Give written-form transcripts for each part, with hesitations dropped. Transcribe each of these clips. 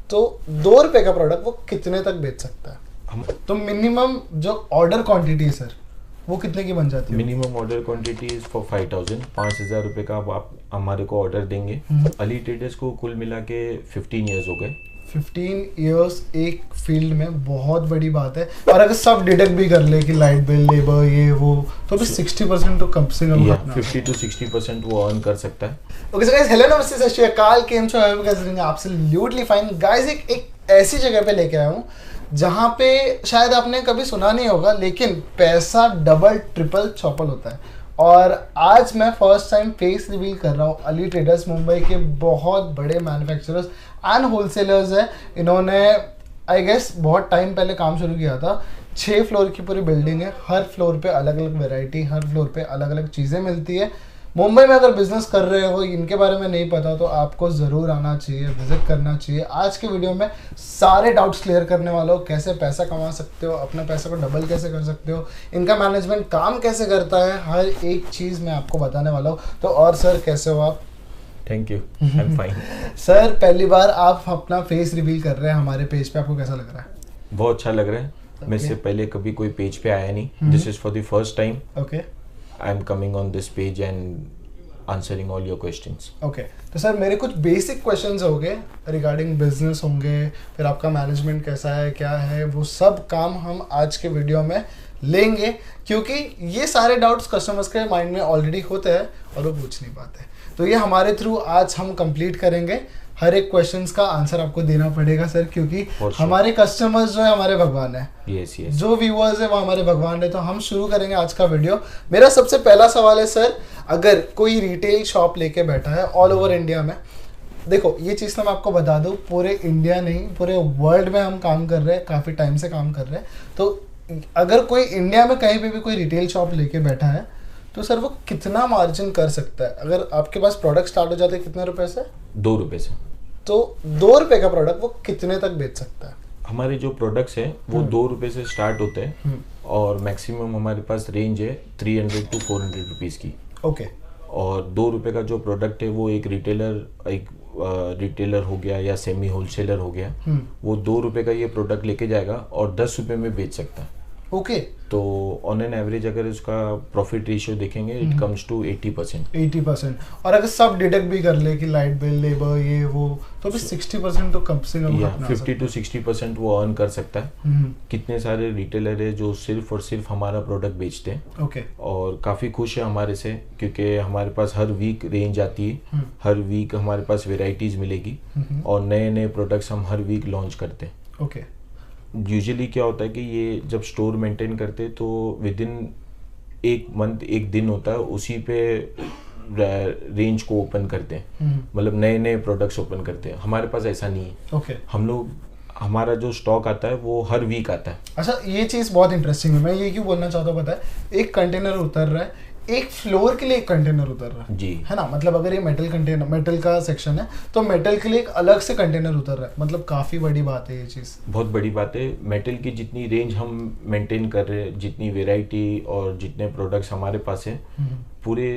तो 2 रुपए का प्रोडक्ट वो कितने तक बेच सकता है? तो मिनिमम जो ऑर्डर क्वांटिटी है सर वो कितने की बन जाती है? Minimum order quantity is for 5000, 5000 रुपये का आप हमारे को ऑर्डर देंगे। अली ट्रेडर्स को कुल मिला के 15 ईयर्स हो गए। 15 इयर्स एक फील्ड में बहुत बड़ी बात है। और अगर सब डिडक्ट भी कर ले कि लाइट बिल, लेबर, ये वो, तो भी 60% तो कम से कम 50 to 60% वो अर्न कर सकता है। ओके सो गाइस, हेलो नमस्ते सत श्री अकाल, केम छो, I hope guys are absolutely fine. Guys एक ऐसी जगह पे लेके आया हूँ जहाँ पे शायद आपने कभी सुना नहीं होगा, लेकिन पैसा डबल ट्रिपल चौपल होता है। और आज मैं फर्स्ट टाइम फेस रिवील कर रहा हूँ अली ट्रेडर्स, मुंबई के बहुत बड़े मैन्युफैक्चरर्स एंड होलसेलर्स है। इन्होंने आई गेस बहुत टाइम पहले काम शुरू किया था। 6 फ्लोर की पूरी बिल्डिंग है, हर फ्लोर पे अलग अलग वैरायटी, हर फ्लोर पे अलग अलग चीज़ें मिलती है। मुंबई में अगर बिजनेस कर रहे हो, इनके बारे में नहीं पता, तो आपको ज़रूर आना चाहिए, विजिट करना चाहिए। आज के वीडियो में सारे डाउट्स क्लियर करने वाला हो, कैसे पैसा कमा सकते हो, अपने पैसे को डबल कैसे कर सकते हो, इनका मैनेजमेंट काम कैसे करता है, हर एक चीज़ मैं आपको बताने वाला हूँ। तो और सर कैसे हो आप? Thank you, I am fine. Sir पहली बार आप अपना फेस रिवील कर रहे हैं हमारे पेज पे, आपको कैसा लग रहा है? बहुत अच्छा लग रहा है। मैं इससे पहले कभी कोई पेज पे आया नहीं। This is for the first time okay I am coming on this page and answering all your questions. Okay, तो सर मेरे कुछ बेसिक क्वेश्चंस होंगे रिगार्डिंग बिजनेस होंगे, फिर आपका मैनेजमेंट कैसा है, क्या है, वो सब काम हम आज के वीडियो में लेंगे, क्योंकि ये सारे डाउट्स कस्टमर्स के माइंड में ऑलरेडी होते हैं और वो पूछ नहीं पाते। तो ये हमारे थ्रू आज हम कंप्लीट करेंगे। हर एक क्वेश्चंस का आंसर आपको देना पड़ेगा सर, क्योंकि हमारे कस्टमर्स जो है हमारे भगवान है। यस यस, जो व्यूअर्स है वो हमारे भगवान है। तो हम शुरू करेंगे आज का वीडियो। मेरा सबसे पहला सवाल है सर, अगर कोई रिटेल शॉप लेके बैठा है ऑल ओवर इंडिया में, देखो ये चीज़ तो मैं आपको बता दूं, पूरे इंडिया नहीं पूरे वर्ल्ड में हम काम कर रहे हैं, काफ़ी टाइम से काम कर रहे हैं। तो अगर कोई इंडिया में कहीं पे भी कोई रिटेल शॉप लेके बैठा है, तो सर वो कितना मार्जिन कर सकता है? अगर आपके पास प्रोडक्ट स्टार्ट हो जाते हैं कितने रुपए से? 2 रुपये से। तो 2 रुपए का प्रोडक्ट वो कितने तक बेच सकता है? हमारे जो प्रोडक्ट्स हैं वो 2 रुपये से स्टार्ट होते हैं और मैक्सिमम हमारे पास रेंज है 300 to 400 रुपीज़ की। ओके। और 2 रुपये का जो प्रोडक्ट है वो एक रिटेलर हो गया या सेमी होलसेलर हो गया, वो 2 रुपये का ये प्रोडक्ट लेके जाएगा और 10 रुपये में बेच सकता है। ओके। तो ऑन एन एवरेज अगर उसका प्रॉफिट रेशियो देखेंगे इट कम्स टू 80%। 80%। और अगर सब डिडक्ट भी कर ले कि लाइट बिल, लेबर, ये वो, तो भी 60% तो कम से कम 50 to 60% वो अर्न कर सकता है। कितने सारे रिटेलर है जो सिर्फ और सिर्फ हमारा प्रोडक्ट बेचते हैं। ओके। और काफ़ी खुश है हमारे से, क्योंकि हमारे पास हर वीक रेंज आती है, हर वीक हमारे पास वेराइटीज़ मिलेगी और नए नए प्रोडक्ट्स हम हर वीक लॉन्च करते हैं। ओके। यूजुअली क्या होता है कि ये जब स्टोर मेंटेन करते तो विद इन 1 मंथ 1 दिन होता है, उसी पे रेंज को ओपन करते हैं, मतलब नए नए प्रोडक्ट्स ओपन करते हैं। हमारे पास ऐसा नहीं है। ओके। हम लोग, हमारा जो स्टॉक आता है वो हर वीक आता है। अच्छा, ये चीज़ बहुत इंटरेस्टिंग है। मैं ये क्यों बोलना चाहता हूँ पता है, एक कंटेनर उतर रहा है, एक फ्लोर के लिए एक कंटेनर उतर रहा है जी, है ना? मतलब अगर ये मेटल कंटेनर, मेटल का सेक्शन है, तो मेटल के लिए एक अलग से कंटेनर उतर रहा है। मतलब काफ़ी बड़ी बात है ये चीज़। बहुत बड़ी बात है। मेटल की जितनी रेंज हम मेंटेन कर रहे हैं, जितनी वेराइटी और जितने प्रोडक्ट्स हमारे पास है, पूरे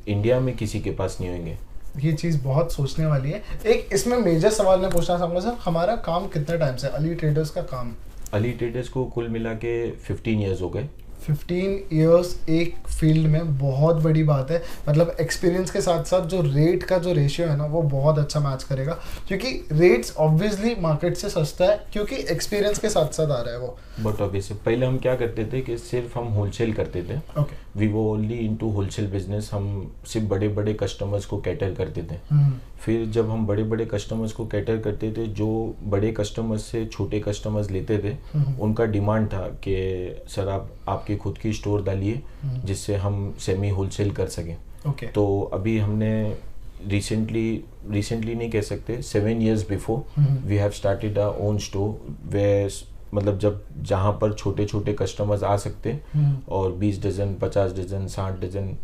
इंडिया में किसी के पास नहीं होंगे। ये चीज़ बहुत सोचने वाली है। एक इसमें मेजर सवाल मैं पूछना चाहूँगा सर, हमारा काम कितने टाइम से, अली ट्रेडर्स का काम? अली ट्रेडर्स को कुल मिला के 15 ईयर्स हो गए। 15 इयर्स एक फील्ड में बहुत बड़ी बात है। मतलब एक्सपीरियंस के साथ साथ जो रेट का जो रेशियो है ना, वो बहुत अच्छा मैच करेगा, क्योंकि रेट्स ऑब्वियसली मार्केट से सस्ता है, क्योंकि एक्सपीरियंस के साथ साथ आ रहा है वो। बट ऑब्वियसली पहले हम क्या करते थे कि सिर्फ हम होलसेल करते थे। ओके। वी वो ओनली इनटू होलसेल बिजनेस। हम सिर्फ बड़े बड़े कस्टमर्स को कैटर करते थे। फिर जब हम बड़े बड़े कस्टमर्स को कैटर करते थे, जो बड़े कस्टमर्स से छोटे कस्टमर्स लेते थे, उनका डिमांड था कि सर आप आपकी खुद की स्टोर डालिए जिससे हम सेमी होलसेल कर सकें। ओके। तो अभी हमने रिसेंटली नहीं कह सकते, 7 years before we have started our own store, वे मतलब जब जहाँ पर छोटे छोटे कस्टमर्स आ सकते और 20 डजन, 50 डजन, 60 डजन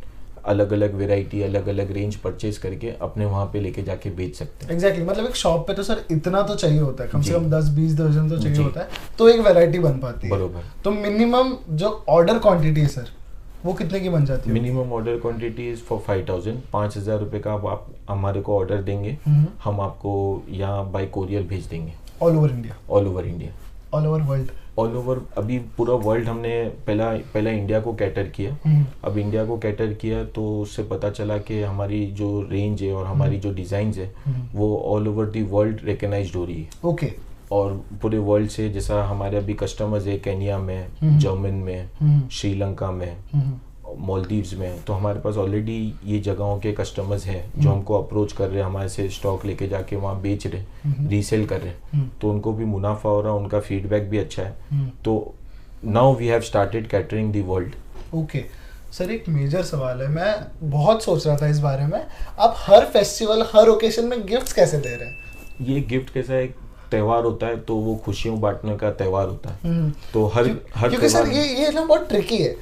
अलग अलग वेराइटी, अलग अलग रेंज परचेज करके अपने वहाँ पे लेके जाके बेच सकते हैं। एग्जैक्टली मतलब एक शॉप पे तो सर इतना तो चाहिए होता है, कम से कम 10-20 दर्जन तो चाहिए होता है, तो एक वैरायटी बन पाती है। बरोबर। तो मिनिमम जो ऑर्डर क्वांटिटी है सर, वो कितने की बन जाती है? Minimum order quantity is for 5000, 5000 रुपये का आप हमारे को ऑर्डर देंगे, हम आपको यहाँ बाय कोरियर भेज देंगे। All over India? All over India, all over world? All over. अभी पूरा वर्ल्ड हमने पहला इंडिया को कैटर किया। अब इंडिया को कैटर किया तो उससे पता चला कि हमारी जो रेंज है और हमारी जो डिज़ाइंस है वो all over the world recognised हो रही है। ओके। और पूरे वर्ल्ड से, जैसा हमारे अभी कस्टमर्स है केन्या में, जर्मन में, श्रीलंका में, मालदीव्स में, तो हमारे पास ऑलरेडी ये जगहों के कस्टमर्स हैं जो हमको अप्रोच कर रहे हैं, हमारे से स्टॉक लेके जाके वहाँ बेच रहे, रीसेल कर रहे, तो उनको भी मुनाफा हो रहा है, उनका फीडबैक भी अच्छा है। तो now we have started catering the world. Okay sir, एक मेजर सवाल है, मैं बहुत सोच रहा था इस बारे में, आप हर फेस्टिवल हर ओकेजन में गिफ्ट्स कैसे दे रहे हैं? ये गिफ्ट कैसा, एक त्योहार होता है तो वो खुशियों बांटने का त्योहार होता है, तो हर क्योंकि सर ये ना बहुत ट्रिकी है,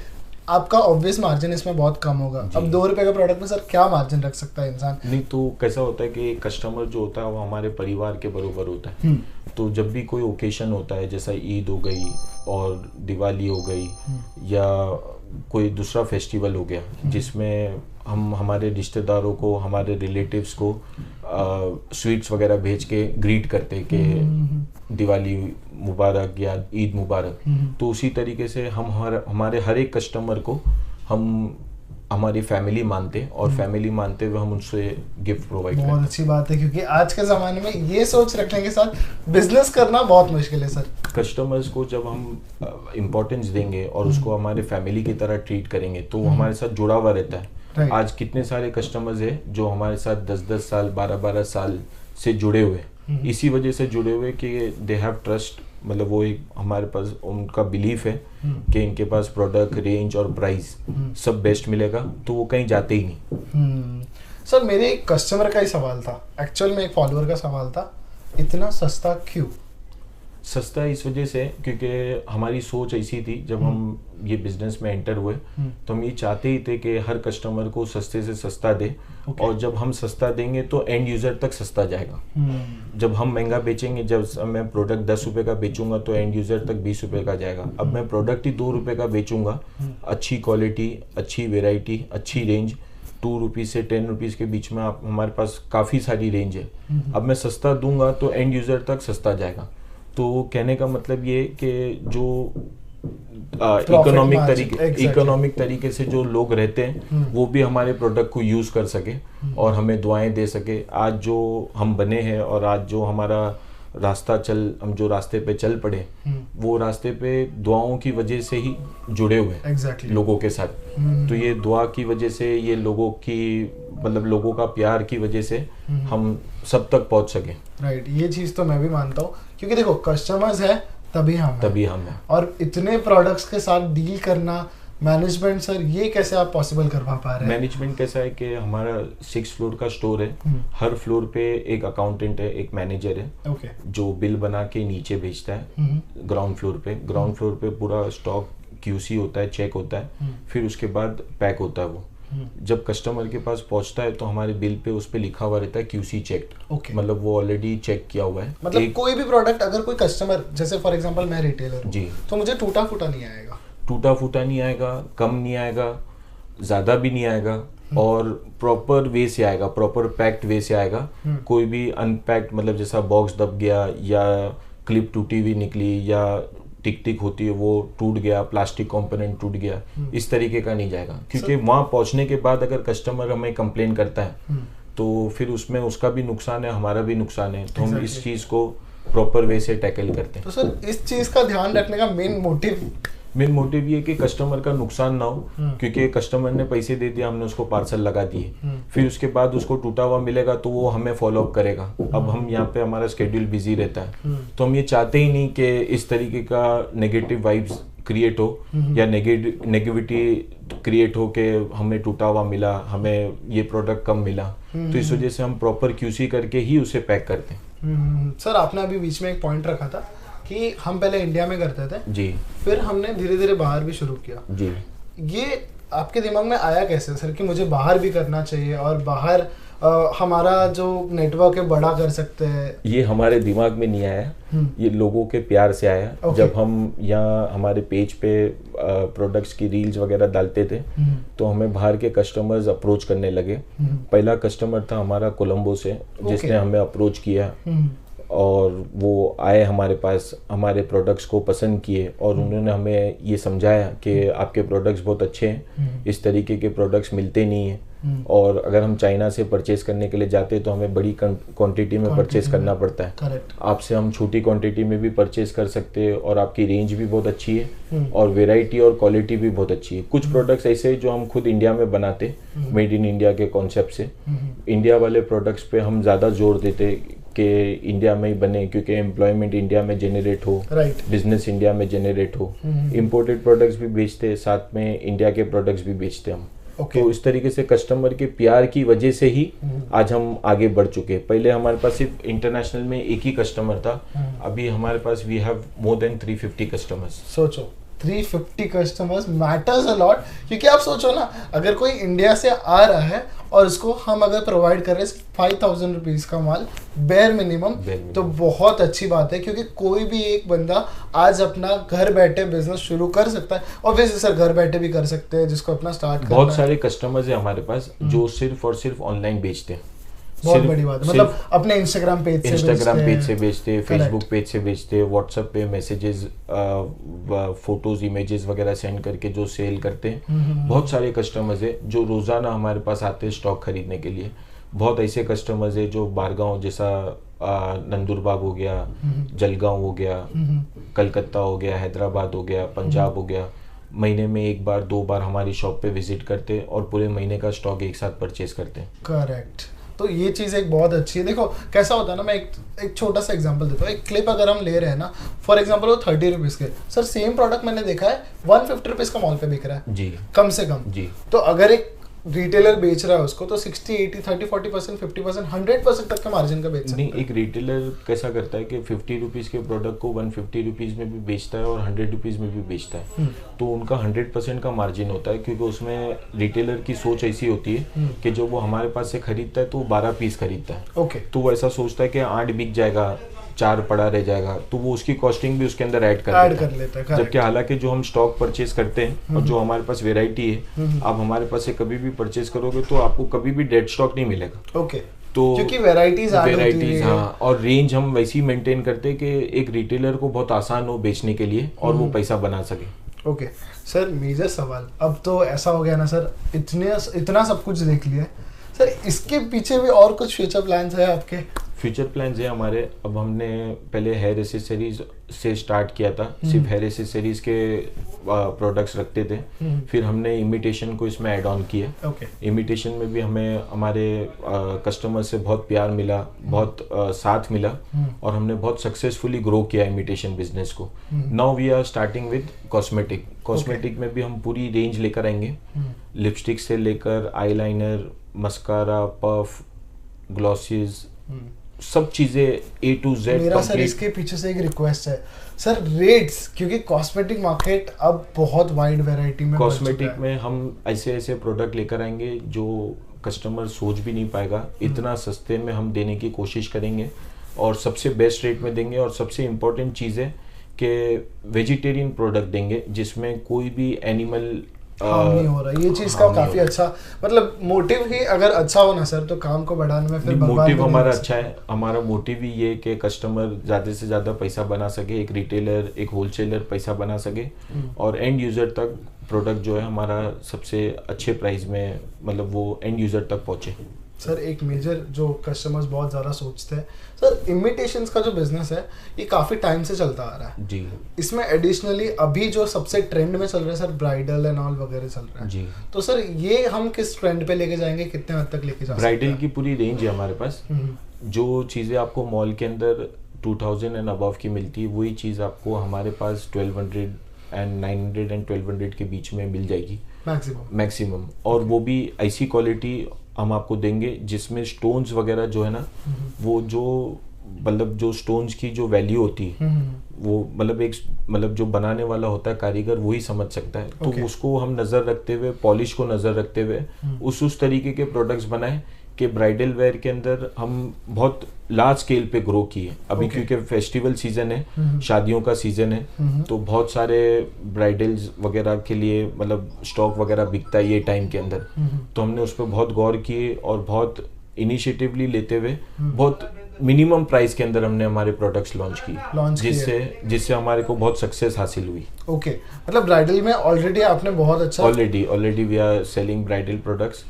आपका ऑब्वियस मार्जिन इसमें बहुत कम होगा। अब 2 रुपए का प्रोडक्ट में सर क्या मार्जिन रख सकता है इंसान? नहीं, तो कैसा होता है कि कस्टमर जो होता है वो हमारे परिवार के बराबर होता है। तो जब भी कोई ओकेशन होता है, जैसा ईद हो गई और दिवाली हो गई या कोई दूसरा फेस्टिवल हो गया, जिसमें हम हमारे रिश्तेदारों को, हमारे रिलेटिव्स को स्वीट्स वगैरह भेज के ग्रीट करते कि दिवाली मुबारक या ईद मुबारक, तो उसी तरीके से हम हमारे हर एक कस्टमर को हम हमारी फैमिली मानते हैं, और फैमिली मानते हुए हम उनसे गिफ्ट प्रोवाइड करते हैं। बहुत अच्छी बात है, क्योंकि आज के ज़माने में ये सोच रखने के साथ बिजनेस करना बहुत मुश्किल है सर। कस्टमर्स को जब हम इम्पोर्टेंस देंगे और उसको हमारे फैमिली की तरह ट्रीट करेंगे तो वो हमारे साथ जुड़ा हुआ रहता है। आज कितने सारे कस्टमर्स हैं जो हमारे साथ 10-10 साल, 12-12 साल से जुड़े हुए, इसी वजह से जुड़े हुए कि दे हैव ट्रस्ट, मतलब वो एक हमारे पास उनका बिलीफ है कि इनके पास प्रोडक्ट, रेंज और प्राइस सब बेस्ट मिलेगा, तो वो कहीं जाते ही नहीं। सर मेरे एक कस्टमर का ही सवाल था, एक्चुअल में एक फॉलोअर का सवाल था, इतना सस्ता क्यों? सस्ता इस वजह से क्योंकि हमारी सोच ऐसी थी, जब हम ये बिजनेस में एंटर हुए तो हम ये चाहते ही थे कि हर कस्टमर को सस्ते से सस्ता दे, और जब हम सस्ता देंगे तो एंड यूजर तक सस्ता जाएगा। जब हम महंगा बेचेंगे, जब मैं प्रोडक्ट 10 रुपए का बेचूंगा तो एंड यूजर तक 20 रुपए का जाएगा। अब मैं प्रोडक्ट ही 2 रुपए का बेचूंगा, अच्छी क्वालिटी, अच्छी वेराइटी, अच्छी रेंज, 2 रुपीज़ से 10 रुपीज़ के बीच में आप, हमारे पास काफ़ी सारी रेंज है। अब मैं सस्ता दूंगा तो एंड यूजर तक सस्ता जाएगा। तो कहने का मतलब ये कि जो इकोनॉमिक तरीके से जो लोग रहते हैं वो भी हमारे प्रोडक्ट को यूज कर सके और हमें दुआएं दे सके। आज जो हम बने हैं और आज जो हमारा हम जो रास्ते पे चल पड़े, वो रास्ते पे दुआओं की वजह से ही जुड़े हुए हैं लोगों के साथ। तो ये दुआ की वजह से, ये लोगों का प्यार की वजह से हम सब तक पहुंच सके। राइट, ये चीज तो मैं भी मानता हूँ, क्योंकि देखो कस्टमर्स है तभी हम हैं, और इतने प्रोडक्ट्स के साथ डील करना, मैनेजमेंट सर ये कैसे आप पॉसिबल करवा पा रहे हैं? मैनेजमेंट कैसा है कि हमारा 6 फ्लोर का स्टोर है, हर फ्लोर पे एक अकाउंटेंट है, एक मैनेजर है, जो बिल बना के नीचे भेजता है ग्राउंड फ्लोर पे पूरा स्टॉक QC होता है, चेक होता है, फिर उसके बाद पैक होता है। वो जब कस्टमर के पास पहुंचता है तो हमारे बिल पे उस पे लिखा हुआ रहता है QC चेक्ड, मतलब वो ऑलरेडी चेक किया हुआ है। मतलब कोई भी प्रोडक्ट अगर कोई कस्टमर, जैसे फॉर एग्जांपल मैं रिटेलर हूं जी, तो मुझे टूटा फूटा नहीं आएगा, कम नहीं आएगा, ज़्यादा भी नहीं आएगा, और प्रॉपर वे से आएगा, प्रॉपर पैक्ड वे से आएगा। कोई भी अनपैक्ड, मतलब जैसा बॉक्स दब गया या क्लिप टूटी हुई निकली या टिक होती है वो टूट गया, प्लास्टिक कंपोनेंट टूट गया, इस तरीके का नहीं जाएगा। क्योंकि वहाँ पहुँचने के बाद अगर कस्टमर हमें कंप्लेन करता है तो फिर उसमें उसका भी नुकसान है, हमारा भी नुकसान है। तो हम इस चीज़ को प्रॉपर वे से टैकल करते हैं। तो सर इस चीज़ का ध्यान रखने का मेन मोटिव ये कि कस्टमर का नुकसान ना हो, क्योंकि कस्टमर ने पैसे दे दिया, हमने उसको पार्सल लगा दिए, फिर उसके बाद उसको टूटा हुआ मिलेगा तो वो हमें फॉलो अप करेगा। अब हम यहाँ पे, हमारा शेड्यूल बिजी रहता है, तो हम ये चाहते ही नहीं कि इस तरीके का नेगेटिव वाइब्स क्रिएट हो या नेगेटिविटी क्रिएट हो कि हमें टूटा हुआ मिला, हमें ये प्रोडक्ट कम मिला। तो इस वजह से हम प्रॉपर QC करके ही उसे पैक करते हैं। सर आपने अभी बीच में एक पॉइंट रखा था कि हम पहले इंडिया में करते थे जी, फिर हमने धीरे धीरे बाहर भी शुरू किया जी। ये आपके दिमाग में आया कैसे सर कि मुझे बाहर भी करना चाहिए और बाहर हमारा जो नेटवर्क है बड़ा कर सकते हैं? ये हमारे दिमाग में नहीं आया, ये लोगों के प्यार से आया। जब हम यहाँ हमारे पेज पे प्रोडक्ट्स की रील्स वगैरह डालते थे तो हमें बाहर के कस्टमर्स अप्रोच करने लगे। पहला कस्टमर था हमारा कोलंबो से, जिसने हमें अप्रोच किया और वो आए हमारे पास, हमारे प्रोडक्ट्स को पसंद किए और उन्होंने हमें ये समझाया कि आपके प्रोडक्ट्स बहुत अच्छे हैं, इस तरीके के प्रोडक्ट्स मिलते नहीं हैं, और अगर हम चाइना से परचेज करने के लिए जाते हैं तो हमें बड़ी क्वांटिटी में परचेज करना पड़ता है। करेक्ट। आपसे हम छोटी क्वांटिटी में भी परचेज कर सकते हैं और आपकी रेंज भी बहुत अच्छी है और वेराइटी और क्वालिटी भी बहुत अच्छी है। कुछ प्रोडक्ट्स ऐसे हैं जो हम खुद इंडिया में बनाते, मेड इन इंडिया के कॉन्सेप्ट से। इंडिया वाले प्रोडक्ट्स पे हम ज़्यादा जोर देते कि इंडिया में ही बने, क्योंकि एम्प्लॉयमेंट इंडिया में जनरेट हो, बिजनेस इंडिया में जनरेट हो। इम्पोर्टेड प्रोडक्ट्स भी बेचते हैं, साथ में इंडिया के प्रोडक्ट्स भी बेचते हम। तो इस तरीके से कस्टमर के प्यार की वजह से ही आज हम आगे बढ़ चुके हैं। पहले हमारे पास सिर्फ इंटरनेशनल में एक ही कस्टमर था, अभी हमारे पास we have more than 350 customers. सोचो 350 कस्टमर्स मैटर्स अ लॉट, क्योंकि आप सोचो ना, अगर कोई इंडिया से आ रहा है और उसको हम अगर प्रोवाइड कर रहे हैं 5000 रुपीज़ का माल बेयर मिनिमम, तो बहुत अच्छी बात है, क्योंकि कोई भी एक बंदा आज अपना घर बैठे बिजनेस शुरू कर सकता है। ऑब्वियसली सर घर बैठे भी कर सकते हैं जिसको अपना स्टार्ट करना है। बहुत सारे कस्टमर्स हैं हमारे पास जो सिर्फ और सिर्फ ऑनलाइन बेचते हैं। बहुत बड़ी बात है, मतलब अपने इंस्टाग्राम पेज से बेचते हैं, फेसबुक पेज से बेचते हैं, व्हाट्सएप पे मैसेजेस, फोटोज, इमेजेस वगैरह सेंड करके जो सेल करते हैं। बहुत सारे कस्टमर्स हैं जो रोजाना हमारे पास आते हैं स्टॉक खरीदने के लिए। बहुत ऐसे कस्टमर्स हैं जो बारगांव जैसा नंदुरबाग हो गया, जलगांव हो गया, कलकत्ता हो गया, हैदराबाद हो गया, पंजाब हो गया, महीने में एक बार 2 बार हमारी शॉप पे विजिट करते हैं और पूरे महीने का स्टॉक एक साथ परचेज करते हैं। करेक्ट। तो ये चीज़ एक बहुत अच्छी है। देखो कैसा होता है ना, मैं एक छोटा सा एग्जांपल देता हूँ। एक क्लिप अगर हम ले रहे हैं ना, फॉर एग्जांपल वो 30 रुपीज़ के, सर सेम प्रोडक्ट मैंने देखा है 150 रुपीज़ का मॉल पे बिक रहा है जी, कम से कम जी। तो अगर एक रिटेलर बेच रहा है उसको, तो 60, 80, 30, 40%, 50%, 100% तक का मार्जिन का बेच सकता है। नहीं, एक रिटेलर कैसा करता है कि 50 रुपीज़ के प्रोडक्ट को 150 रुपीज़ में भी बेचता है और 100 रुपीज़ में भी बेचता है। तो उनका 100% का मार्जिन होता है, क्योंकि उसमें रिटेलर की सोच ऐसी होती है कि जो वो हमारे पास से खरीदता है तो वो 12 पीस खरीदता है। ओके। तो वो ऐसा सोचता है कि 8 बिक जाएगा, 4 पड़ा रह जाएगा, तो वो उसकी कॉस्टिंग भी उसके अंदर ऐड कर लेता है। जबकि हालांकि जो हम स्टॉक परचेज करते हैं और जो हमारे पास वेराइटी है, आप हमारे पास से कभी भी परचेज करोगे तो आपको कभी भी डेड स्टॉक नहीं मिलेगा। ओके। तो क्योंकि वेराइटीज हाँ, और रेंज हम वैसी मेंटेन करते हैं कि एक रिटेलर को बहुत आसान हो बेचने के लिए और वो पैसा बना सके। ओके सर, मेजर सवाल अब तो ऐसा हो गया ना सर, इतना सब कुछ देख लिया सर, इसके पीछे भी और कुछ फ्यूचर प्लान्स है आपके? फ्यूचर प्लान्स है हमारे। अब हमने पहले हेयर एसेसरीज से स्टार्ट किया था, सिर्फ हेयर एसेसरीज के प्रोडक्ट्स रखते थे। फिर हमने इमिटेशन को इसमें ऐड ऑन किया। इमिटेशन में भी हमें हमारे कस्टमर से बहुत प्यार मिला, बहुत साथ मिला और हमने बहुत सक्सेसफुली ग्रो किया इमिटेशन बिजनेस को। Now we are starting with cosmetic. Cosmetic में भी हम पूरी रेंज लेकर आएंगे, लिपस्टिक से लेकर आईलाइनर, मस्कारा, पफ, ग्लॉसेस, सब चीजें A to Z। मेरा सर इसके पीछे से एक रिक्वेस्ट है सर, रेट्स, क्योंकि कॉस्मेटिक मार्केट अब बहुत वाइड वैरायटी में कॉस्मेटिक में हम ऐसे प्रोडक्ट लेकर आएंगे जो कस्टमर सोच भी नहीं पाएगा, इतना सस्ते में हम देने की कोशिश करेंगे और सबसे बेस्ट रेट में देंगे। और सबसे इम्पोर्टेंट चीज़ है कि वेजिटेरियन प्रोडक्ट देंगे जिसमें कोई भी एनिमल नहीं हो रहा। ये चीज का काफी अच्छा, मतलब मोटिव ही अगर अच्छा हो ना सर, तो काम को बढ़ाने में फिर मोटिव हमारा अच्छा है। हमारा मोटिव ही ये कि कस्टमर ज्यादा से ज्यादा पैसा बना सके, एक रिटेलर, एक होलसेलर पैसा बना सके और एंड यूजर तक प्रोडक्ट जो है हमारा सबसे अच्छे प्राइस में, मतलब वो एंड यूजर तक पहुंचे। सर एक मेजर जो कस्टमर्स बहुत ज़्यादा सोचते हैं सर, इमिटेशंस का जो बिजनेस है ये काफ़ी टाइम से चलता आ रहा है जी। इसमें एडिशनली अभी जो सबसे ट्रेंड में चल रहा है सर, ब्राइडल एंड ऑल वगैरह चल रहा है जी। तो सर ये हम किस ट्रेंड पे लेके जाएंगे, कितने हद तक लेके जा सकते हैं? ब्राइडल की पूरी रेंज है हमारे पास। जो चीज़ें आपको मॉल के अंदर 2000 एंड अबव की मिलती है, वही चीज़ आपको हमारे पास 1200 एंड 900 एंड 1200 के बीच में मिल जाएगी मैक्सिमम। और वो भी ऐसी क्वालिटी हम आपको देंगे जिसमें स्टोन्स वगैरह जो है ना, वो जो मतलब जो स्टोन्स की जो वैल्यू होती है वो मतलब जो बनाने वाला होता है कारीगर वही समझ सकता है। तो उसको हम नज़र रखते हुए, पॉलिश को नज़र रखते हुए उस तरीके के प्रोडक्ट्स बनाए कि ब्राइडल वेयर के अंदर हम बहुत लार्ज स्केल पे ग्रो किए। अभी क्योंकि फेस्टिवल सीजन है, शादियों का सीजन है, तो बहुत सारे ब्राइडल्स वगैरह के लिए मतलब स्टॉक वगैरह बिकता है ये टाइम के अंदर। तो हमने उस पर बहुत गौर किए और बहुत इनिशिएटिवली लेते हुए बहुत मिनिमम प्राइस के अंदर हमने हमारे प्रोडक्ट्स लॉन्च किए जिससे हमारे को बहुत सक्सेस हासिल हुई। ओके मतलब ब्राइडल में ऑलरेडी आपने बहुत अच्छा already we are selling bridal products.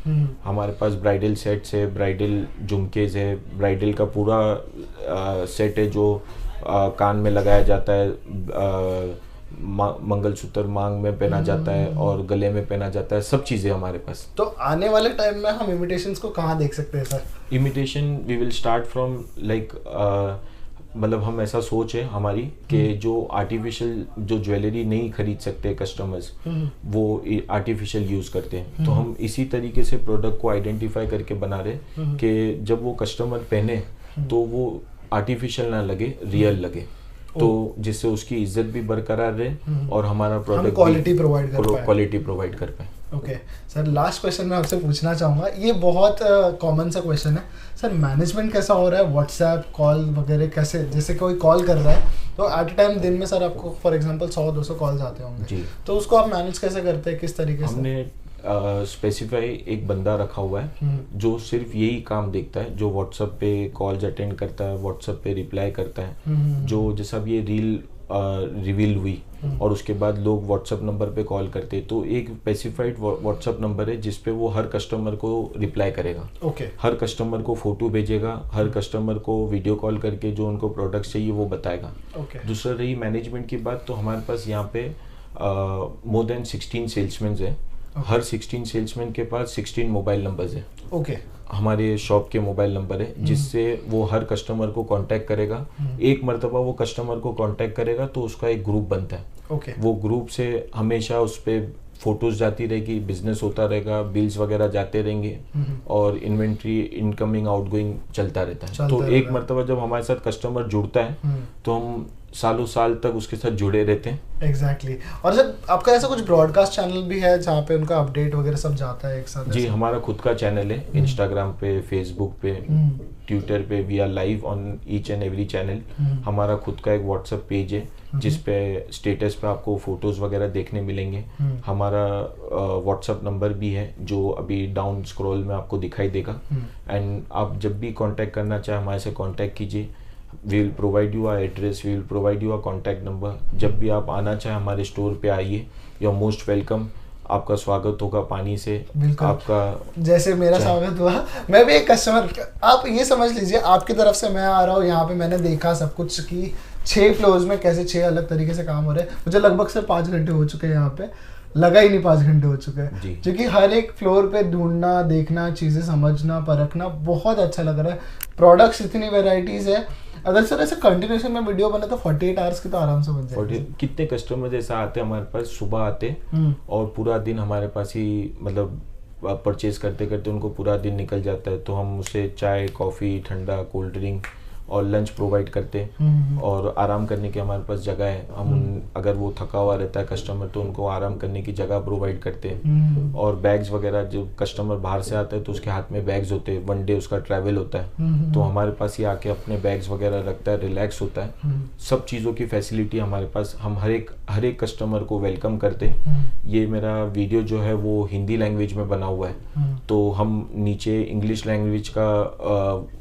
हमारे पास ब्राइडल सेट्स है, ब्राइडल झुमकेज है, ब्राइडल का पूरा सेट है जो कान में लगाया जाता है, मंगलसूत्र मांग में पहना जाता है और गले में पहना जाता है, सब चीज़ें हमारे पास। तो आने वाले टाइम में हम इमिटेशंस को कहाँ देख सकते हैं sir? Imitation we will start from like मतलब हम ऐसा सोच है हमारी कि जो आर्टिफिशियल जो ज्वेलरी नहीं खरीद सकते कस्टमर्स वो आर्टिफिशियल यूज़ करते हैं, तो हम इसी तरीके से प्रोडक्ट को आइडेंटिफाई करके बना रहे कि जब वो कस्टमर पहने तो वो आर्टिफिशियल ना लगे, रियल लगे, तो जिससे उसकी इज्जत भी बरकरार रहे और हमारा प्रोडक्ट क्वालिटी प्रोवाइड कर पाए। ओके सर, लास्ट क्वेश्चन मैं आपसे पूछना चाहूँगा, ये बहुत कॉमन सा क्वेश्चन है सर, मैनेजमेंट कैसा हो रहा है? व्हाट्सएप कॉल वगैरह कैसे, जैसे कोई कॉल कर रहा है तो एट अ टाइम दिन में सर आपको फॉर एग्जांपल 100-200 कॉल्स आते होंगे जी, तो उसको आप मैनेज कैसे करते हैं, किस तरीके से? हमने स्पेसिफाई एक बंदा रखा हुआ है जो सिर्फ यही काम देखता है, जो व्हाट्सएप पे कॉल्स अटेंड करता है, व्हाट्सएप पे रिप्लाई करता है, जो जैसा भी ये रील रिवील हुई और उसके बाद लोग व्हाट्सएप नंबर पे कॉल करते हैं, तो एक स्पेसिफाइड व्हाट्सएप नंबर है जिसपे वो हर कस्टमर को रिप्लाई करेगा। हर कस्टमर को फोटो भेजेगा, हर कस्टमर को वीडियो कॉल करके जो उनको प्रोडक्ट्स चाहिए वो बताएगा। दूसरा रही मैनेजमेंट की बात, तो हमारे पास यहाँ पे मोर देन 16 सेल्समैन है। हर 16 सेल्समैन के पास 16 मोबाइल नंबर्स है। हमारे शॉप के मोबाइल नंबर है जिससे वो हर कस्टमर को कांटेक्ट करेगा। एक मर्तबा वो कस्टमर को कांटेक्ट करेगा तो उसका एक ग्रुप बनता है। वो ग्रुप से हमेशा उस पर फोटोज जाती रहेगी, बिजनेस होता रहेगा, बिल्स वगैरह जाते रहेंगे और इन्वेंट्री इनकमिंग आउटगोइंग चलता रहता है। तो एक मर्तबा जब हमारे साथ कस्टमर जुड़ता है तो हम सालों साल तक उसके साथ जुड़े रहते हैं। एग्जैक्टली। और सर आपका ऐसा कुछ ब्रॉडकास्ट चैनल भी है जहाँ पे उनका अपडेट वगैरह सब जाता है एक साथ? जी, हमारा खुद का चैनल है, इंस्टाग्राम पे, फेसबुक पे, ट्विटर पे, we are live on each and every channel. हमारा खुद का एक व्हाट्सएप पेज है जिसपे स्टेटस पे आपको फोटोज वगैरह देखने मिलेंगे। हमारा व्हाट्सएप नंबर भी है जो अभी डाउन स्क्रॉल में आपको दिखाई देगा। एंड आप जब भी कांटेक्ट करना चाहे हमारे से कांटेक्ट कीजिए। We will provide you our address, we will provide you our contact number. जब भी आप आना चाहे हमारे स्टोर पे आइए, यू आर मोस्ट वेलकम। आपका स्वागत होगा पानी से, आपका जैसे मेरा स्वागत हुआ। मैं भी एक कस्टमर, आप ये समझ लीजिए आपकी तरफ से मैं आ रहा हूँ यहाँ पे, मैंने देखा सब कुछ कि 6 फ्लोर्स में कैसे 6 अलग तरीके से काम हो रहे हैं। मुझे लगभग से 5 घंटे हो चुके हैं यहाँ पे, लगा ही नहीं 5 घंटे हो चुके हैं, क्योंकि हर एक फ्लोर पे ढूंढना, देखना, चीज़ें समझना, परखना बहुत अच्छा लग रहा है। प्रोडक्ट्स इतनी वेराइटीज़ है, अगर सर ऐसे कंटिन्यूशन में वीडियो बने तो 48 आवर्स की तो आराम से बन जाएगी। कितने कस्टमर ऐसा आते हैं हमारे पास, सुबह आते और पूरा दिन हमारे पास ही मतलब परचेज करते करते उनको पूरा दिन निकल जाता है। तो हम उसे चाय, कॉफ़ी, ठंडा, कोल्ड ड्रिंक और लंच प्रोवाइड करते हैं और आराम करने की हमारे पास जगह है। हम अगर वो थका हुआ रहता है कस्टमर तो उनको आराम करने की जगह प्रोवाइड करते हैं। और बैग्स वगैरह, जो कस्टमर बाहर से आता है तो उसके हाथ में बैग्स होते हैं, 1 डे उसका ट्रैवल होता है, तो हमारे पास ही आके अपने बैग्स वगैरह रखता है, रिलैक्स होता है। सब चीज़ों की फैसिलिटी हमारे पास, हम हर एक कस्टमर को वेलकम करते हैं। ये मेरा वीडियो जो है वो हिंदी लैंग्वेज में बना हुआ है, तो हम नीचे इंग्लिश लैंग्वेज का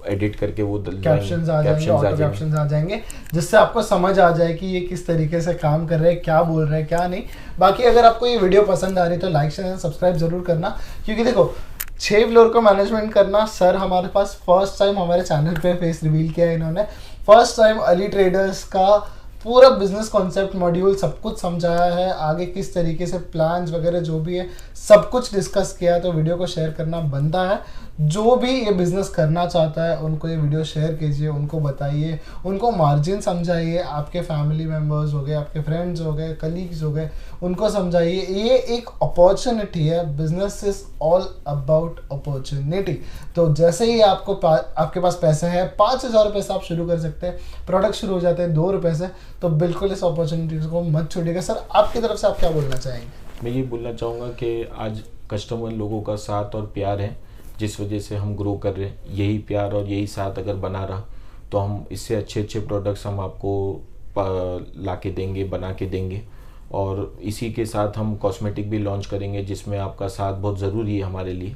एडिट करके वो कैप्शंस आ जाएंगे जिससे आपको समझ आ जाए कि ये किस तरीके से काम कर रहे हैं, क्या बोल रहे हैं, क्या नहीं। बाकी अगर आपको ये वीडियो पसंद आ रही है तो लाइक शेयर सब्सक्राइब जरूर करना, क्योंकि देखो 6 फ्लोर को मैनेजमेंट करना, सर हमारे पास फर्स्ट टाइम हमारे चैनल पे फेस रिवील किया है इन्होंने। फर्स्ट टाइम अली ट्रेडर्स का पूरा बिजनेस कॉन्सेप्ट मॉड्यूल सब कुछ समझाया है, आगे किस तरीके से प्लान्स वगैरह जो भी है सब कुछ डिस्कस किया है। तो वीडियो को शेयर करना बनता है, जो भी ये बिज़नेस करना चाहता है उनको ये वीडियो शेयर कीजिए, उनको बताइए, उनको मार्जिन समझाइए। आपके फैमिली मेम्बर्स हो गए, आपके फ्रेंड्स हो गए, कलीग्स हो गए, उनको समझाइए ये एक अपॉर्चुनिटी है। Business is all about opportunity. तो जैसे ही आपके पास पैसे हैं, 5,000 रुपये से आप शुरू कर सकते हैं, प्रोडक्ट शुरू हो जाते हैं 2 रुपये से, तो बिल्कुल इस अपॉर्चुनिटी को मत छोड़िएगा। सर आपकी तरफ से आप क्या बोलना चाहेंगे? मैं ये बोलना चाहूँगा कि आज कस्टमर लोगों का साथ और प्यार है जिस वजह से हम ग्रो कर रहे हैं। यही प्यार और यही साथ अगर बना रहा तो हम इससे अच्छे प्रोडक्ट्स हम आपको ला के देंगे, बना के देंगे। और इसी के साथ हम कॉस्मेटिक भी लॉन्च करेंगे जिसमें आपका साथ बहुत ज़रूरी है हमारे लिए।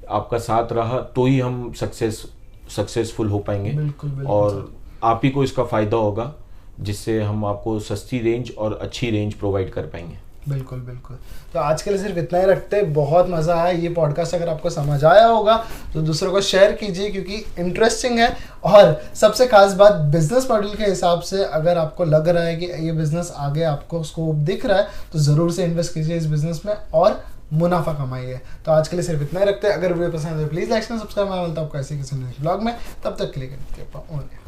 आपका साथ रहा तो ही हम सक्सेस सक्सेसफुल हो पाएंगे। बिल्कुल, बिल्कुल और आप ही को इसका फ़ायदा होगा, जिससे हम आपको सस्ती रेंज और अच्छी रेंज प्रोवाइड कर पाएंगे। बिल्कुल बिल्कुल। तो आज के लिए सिर्फ इतना ही रखते हैं। बहुत मज़ा आया ये पॉडकास्ट। अगर आपको समझ आया होगा तो दूसरों को शेयर कीजिए, क्योंकि इंटरेस्टिंग है। और सबसे खास बात, बिजनेस मॉडल के हिसाब से अगर आपको लग रहा है कि ये बिजनेस आगे आपको स्कोप दिख रहा है तो ज़रूर से इन्वेस्ट कीजिए इस बिजनेस में और मुनाफा कमाइए। तो आज के लिए सिर्फ इतना ही रखते हैं। अगर वीडियो पसंद है तो प्लीज़ लाइक एंड सब्सक्राइब। मैं मिलता हूँ आपको ऐसे किसी ब्लॉग में। तब तक के लिए